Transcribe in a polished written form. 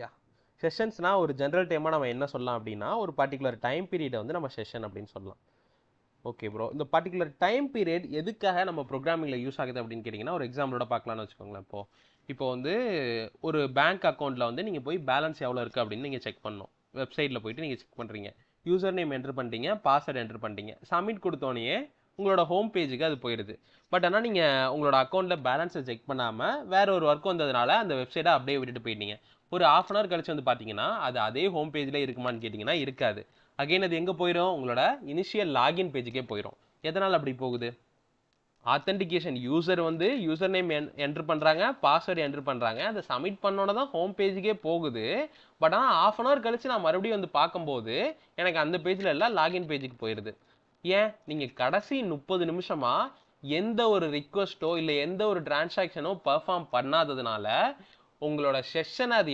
யா செஷன்ஸ்னால் ஒரு ஜென்ரல் டைமாக நம்ம என்ன சொல்லலாம் அப்படின்னா ஒரு பர்டிகுலர் டைம் பீரியடை வந்து நம்ம செஷன் அப்படின்னு சொல்லலாம். ஓகே ப்ரோ, இந்த பர்டிகுலர் டைம் பீரியட் எதுக்காக நம்ம ப்ரோக்ராமிங்கில் யூஸ் ஆகுது அப்படின்னு கேட்டிங்கன்னா ஒரு எக்ஸாம்பிளோட பார்க்கலான்னு வச்சுக்கோங்களேன். இப்போ வந்து ஒரு பேங்க் அக்கௌண்ட்டில் வந்து நீங்கள் போய் பேலன்ஸ் எவ்வளோ இருக்குது அப்படின்னு நீங்கள் செக் பண்ணணும். வெப்சைட்டில் போயிட்டு நீங்கள் செக் பண்ணுறீங்க, யூசர் நேம் என்ட்ரு பண்ணிட்டீங்க, பாஸ்வேர்டு என்ட்ரு பண்ணிட்டீங்க, சப்மிட் கொடுத்தோன்னே உங்களோட ஹோம் பேஜுக்கு அது போயிடுது. பட் ஆனால் நீங்கள் உங்களோட அக்கௌண்ட்டில் பேலன்ஸை செக் பண்ணாமல் வேற ஒரு ஒர்க் வந்ததுனால அந்த வெப்சைட்டை அப்படியே விட்டுட்டு போயிட்டீங்க. ஒரு ½ hour கழிச்சு வந்து பார்த்தீங்கன்னா அது அதே ஹோம் பேஜில் இருக்குமான்னு கேட்டிங்கன்னா இருக்காது. அகைன் அது எங்கே போயிடும், உங்களோட இனிஷியல் லாகின் பேஜுக்கே போயிடும். எதனால் அப்படி போகுது? ஆத்தென்டிகேஷன் யூசர் வந்து யூசர் நேம் என்ட்ரு பண்ணுறாங்க, பாஸ்வேர்டு என்ட்ரு பண்ணுறாங்க, அதை சப்மிட் பண்ணோன்னு தான் ஹோம் பேஜுக்கே போகுது. பட் ஆனால் ½ hour கழிச்சு நான் மறுபடியும் வந்து பார்க்கும்போது எனக்கு அந்த பேஜில் எல்லாம் லாகின் பேஜுக்கு போயிடுது. ஏன்? நீங்கள் கடைசி 30 நிமிஷமாக எந்த ஒரு ரிக்வஸ்ட்டோ இல்லை எந்த ஒரு டிரான்சாக்ஷனோ பெர்ஃபார்ம் பண்ணாததுனால உங்களோட செஷனை அது